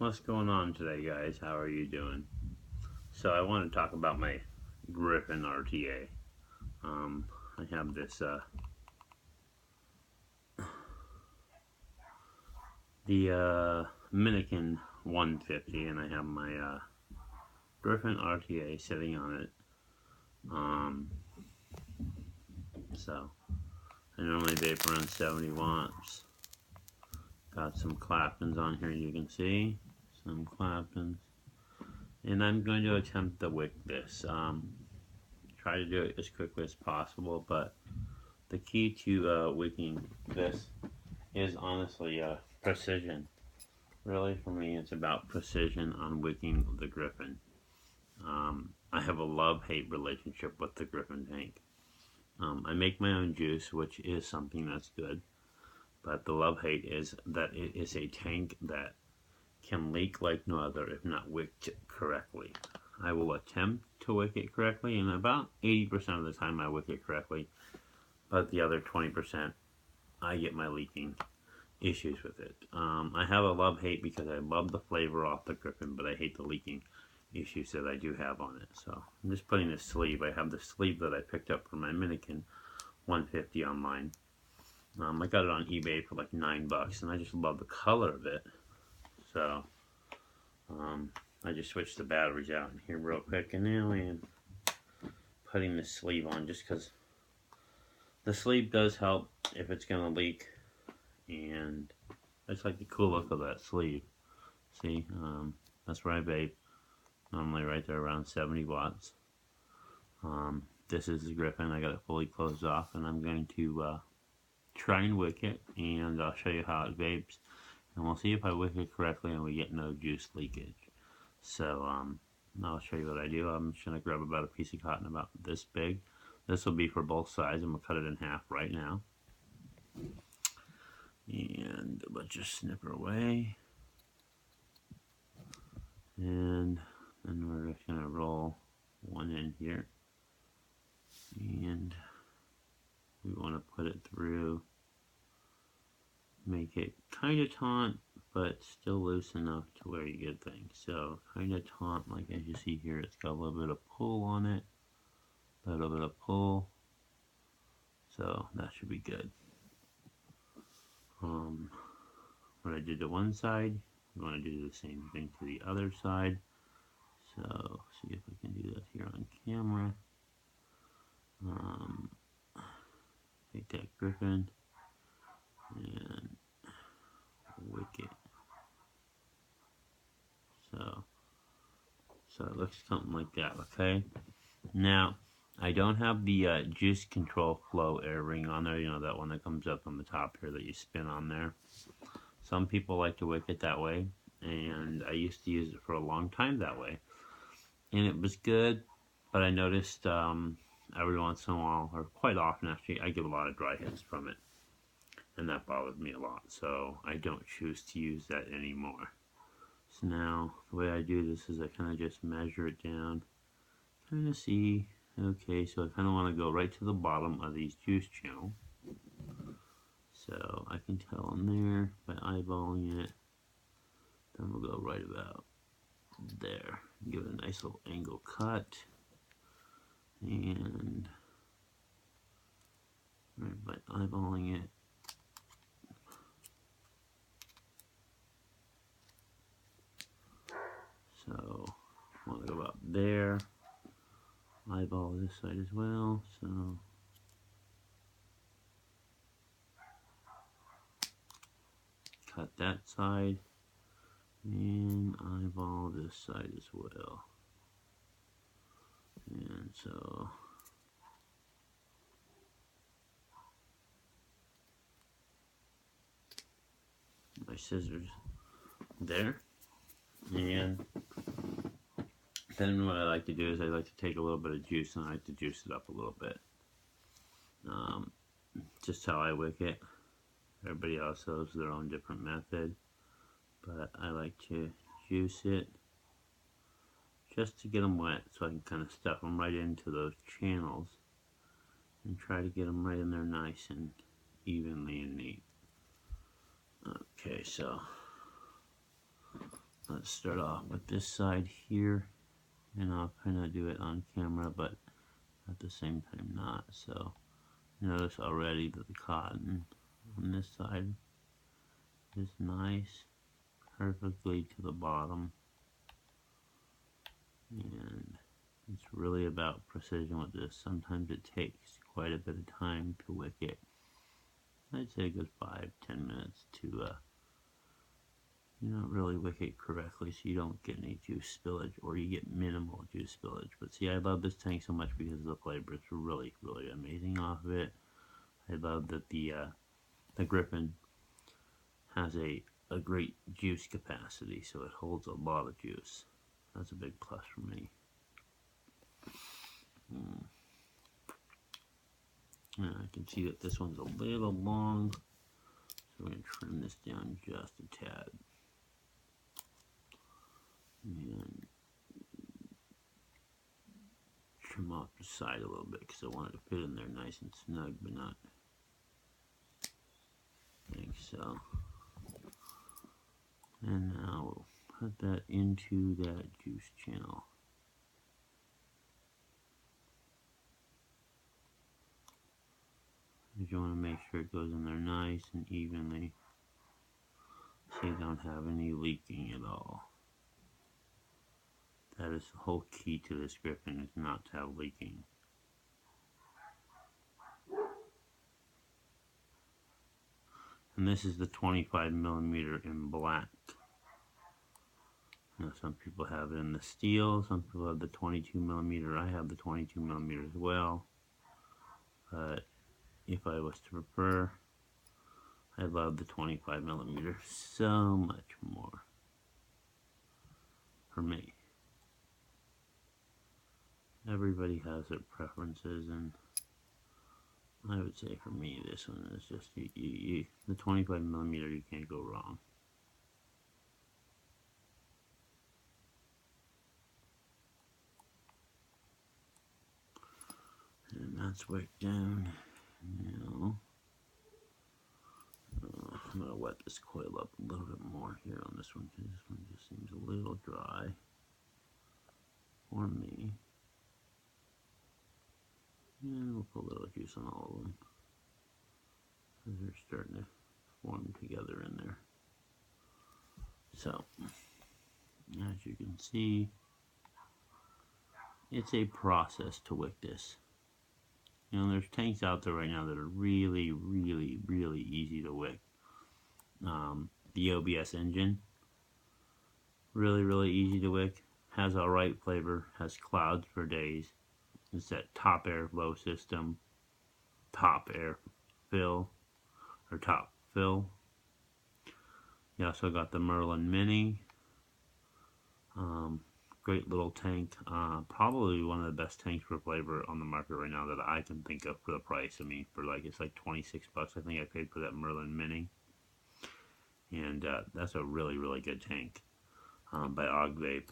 What's going on today, guys? How are you doing? So I want to talk about my Griffin RTA. I have this the Minikin 150, and I have my Griffin RTA sitting on it. So I normally vape around 70 watts. Got some Claptons on here, you can see some Claptons, and I'm going to attempt to wick this. Try to do it as quickly as possible, but the key to wicking this is honestly precision. Really, for me, it's about precision on wicking the Griffin. I have a love-hate relationship with the Griffin tank. I make my own juice, which is something that's good, but the love-hate is that it is a tank that can leak like no other if not wicked correctly. I will attempt to wick it correctly, and about 80% of the time I wick it correctly, but the other 20% I get my leaking issues with it. I have a love-hate because I love the flavor off the Griffin, but I hate the leaking issues that I do have on it. So I'm just putting this sleeve. I have the sleeve that I picked up from my Minikin 150 online. I got it on eBay for like $9, and I just love the color of it. So I just switched the batteries out in here real quick, and now I am putting the sleeve on just because the sleeve does help if it's going to leak. And I just like the cool look of that sleeve. See, that's where I vape. Normally right there around 70 watts. This is the Griffin. I got it fully closed off, and I'm going to try and wick it, and I'll show you how it vapes, and we'll see if I wick it correctly and we get no juice leakage. So I'll show you what I do. I'm just going to grab about a piece of cotton about this big. This will be for both sides. I'm going to cut it in half right now. And let's just snip her away. And then we're just going to roll one in here. And we want to put it through. Make it kind of taut, but still loose enough to where you get things. So kind of taut, like as you see here, it's got a little bit of pull on it. A little bit of pull. So that should be good. What I did to one side, we want to do the same thing to the other side. So see if I can do that here on camera. Take that Griffin and wick it. So it looks something like that, okay? Now, I don't have the juice control flow air ring on there, you know, that one that comes up on the top here that you spin on there. Some people like to wick it that way, and I used to use it for a long time that way. And it was good, but I noticed every once in a while, or quite often actually, I get a lot of dry hits from it. And that bothered me a lot, so I don't choose to use that anymore. So now, the way I do this is I kind of just measure it down, kind of see, okay, so I kind of want to go right to the bottom of these juice channels. So I can tell in there by eyeballing it, then we'll go right about there. Give it a nice little angle cut, and right by eyeballing it, so I want to go about there, eyeball this side as well, so cut that side, and eyeball this side as well. And so my scissors there. And then what I like to do is I like to take a little bit of juice, and I like to juice it up a little bit. Just how I wick it. Everybody else has their own different method, but I like to juice it just to get them wet, so I can kind of stuff them right into those channels and try to get them right in there nice and evenly and neat. Okay, so let's start off with this side here, and I'll kind of do it on camera, but at the same time not. So notice already that the cotton on this side is nice, perfectly to the bottom, and it's really about precision with this. Sometimes it takes quite a bit of time to wick it. I'd say it goes 5-10 minutes to really wick it correctly so you don't get any juice spillage, or you get minimal juice spillage. But see, I love this tank so much because of the flavor. It's really, really amazing off of it. I love that the Griffin has a great juice capacity, so it holds a lot of juice. That's a big plus for me. And I can see that this one's a little long, so we're going to trim this down just a tad. And trim off the side a little bit because I want it to fit in there nice and snug, but not like so. And now we'll put that into that juice channel. You want to make sure it goes in there nice and evenly so you don't have any leaking at all. That is the whole key to this Griffin, is not to have leaking. And this is the 25mm in black. Now some people have it in the steel, some people have the 22mm. I have the 22mm as well. But if I was to prefer, I love the 25mm so much more for me. Everybody has their preferences, and I would say for me this one is just the 25mm, you can't go wrong. And that's wicked down. Now I'm going to wet this coil up a little bit more here on this one, because this one just seems a little dry for me. And we'll put a little juice on all of them, because they're starting to form together in there. So, as you can see, it's a process to wick this. There's tanks out there right now that are really, really, really easy to wick. The OBS engine, really, really easy to wick. Has alright flavor, has clouds for days. It's that top air flow system, top air fill, or top fill. You also got the Merlin Mini. Great little tank. Probably one of the best tanks for flavor on the market right now that I can think of for the price. I mean, it's like 26 bucks I think I paid for that Merlin Mini. And that's a really, really good tank by Og Vape.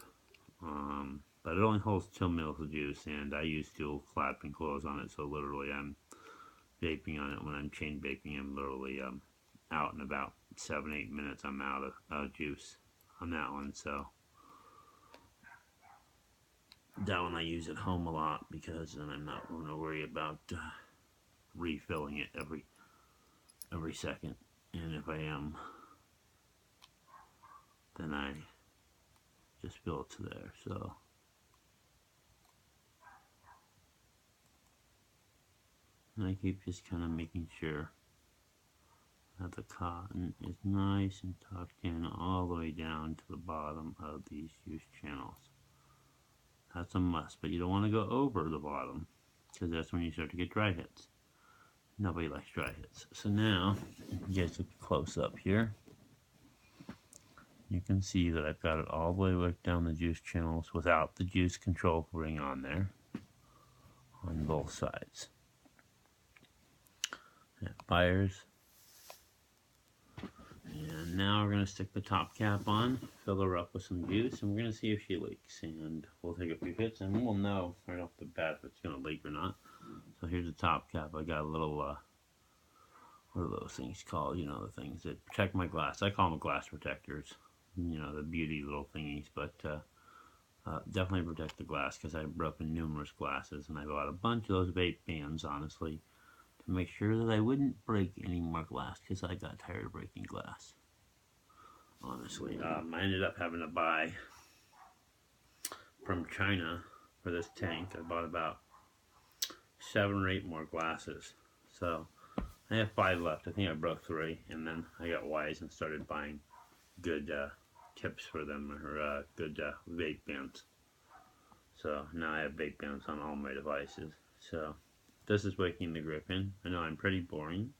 But it only holds 2 mils of juice, and I use dual clapping coils on it, so literally I'm vaping on it. When I'm chain vaping, I'm literally out in about 7-8 minutes. I'm out of juice on that one. So that one I use at home a lot, because then I'm not going to worry about refilling it every second. And if I am, then I just fill it to there. So and I keep just kind of making sure that the cotton is nice and tucked in all the way down to the bottom of these juice channels. That's a must, but you don't want to go over the bottom, because that's when you start to get dry hits. Nobody likes dry hits. So now, you guys look close up here. You can see that I've got it all the way wicked down the juice channels without the juice control ring on there, on both sides. That fires. And now we're going to stick the top cap on, fill her up with some juice, and we're going to see if she leaks. And we'll take a few hits, and we'll know right off the bat if it's going to leak or not. So here's the top cap. I got a little, what are those things called? The things that protect my glass. I call them glass protectors. you know, the beauty little thingies, but definitely protect the glass because I've broken numerous glasses, and I bought a bunch of those vape bands, honestly, to make sure that I wouldn't break any more glass because I got tired of breaking glass. Honestly, I ended up having to buy from China for this tank. I bought about 7 or 8 more glasses, so I have 5 left. I think I broke 3, and then I got wise and started buying good tips for them, or good vape bands. So now I have vape bands on all my devices. So this is Wicking the Griffin. I know I'm pretty boring,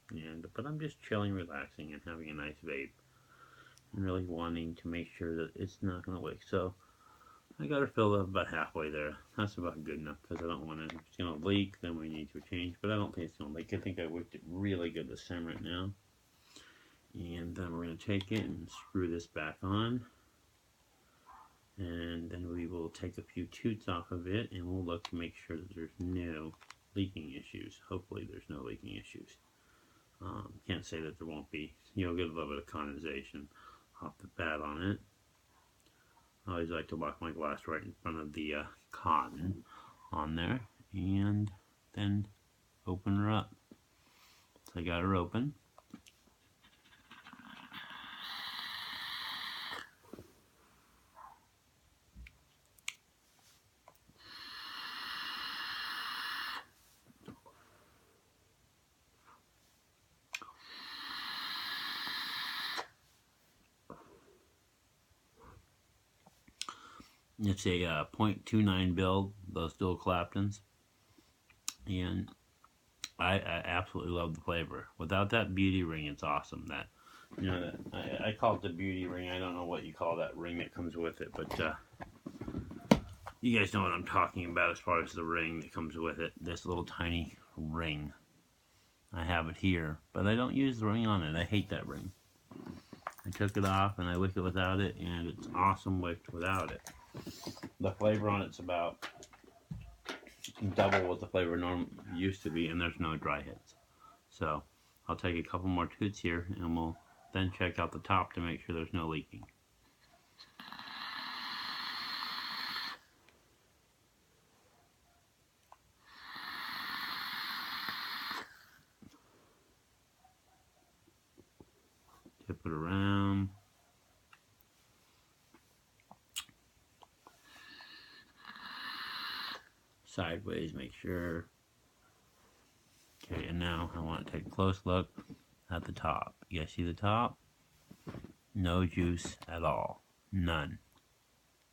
but I'm just chilling, relaxing, and having a nice vape, and really wanting to make sure that it's not going to wick. So I got it filled up about halfway there. That's about good enough because I don't want it. If it's going to leak, then we need to change. But I don't think it's going to leak. I think I wicked it really good this time right now. And then we're going to take it and screw this back on. And then we will take a few toots off of it, and we'll look to make sure that there's no leaking issues. Hopefully there's no leaking issues. Can't say that there won't be. You'll get a little bit of condensation off the bat on it. I always like to walk my glass right in front of the cotton on there, and then open her up. So I got her open. It's a 0.29 build, those dual Claptons, and I absolutely love the flavor. Without that beauty ring, it's awesome. That, you know, I call it the beauty ring. I don't know what you call that ring that comes with it, but you guys know what I'm talking about as far as the ring that comes with it. This little tiny ring. I have it here, but I don't use the ring on it. I hate that ring. I took it off and I wick it without it, and it's awesome wicked without it. The flavor on it's about double what the flavor used to be, and there's no dry hits. So I'll take a couple more toots here, and we'll then check out the top to make sure there's no leaking. Tip it around. Sideways, make sure. Okay, and now I want to take a close look at the top. You guys see the top? No juice at all. None.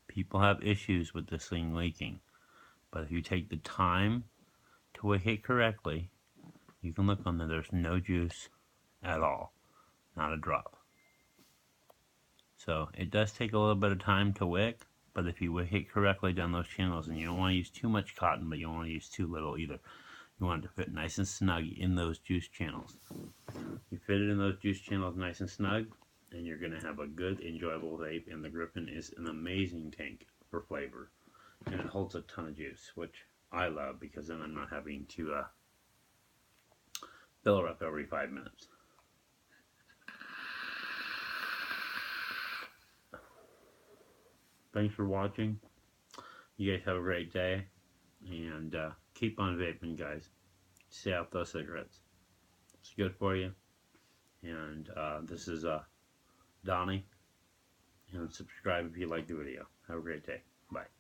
People have issues with this thing leaking, but if you take the time to wick it correctly, you can look on there, there's no juice at all. Not a drop. So it does take a little bit of time to wick, but if you wick it correctly down those channels, and you don't want to use too much cotton, but you don't want to use too little either. You want it to fit nice and snug in those juice channels. You fit it in those juice channels nice and snug, and you're going to have a good, enjoyable vape. And the Griffin is an amazing tank for flavor, and it holds a ton of juice, which I love because then I'm not having to fill her up every 5 minutes. Thanks for watching. You guys have a great day, and keep on vaping, guys. Stay off those cigarettes. It's good for you. And this is Donnie, and subscribe if you like the video. Have a great day. Bye.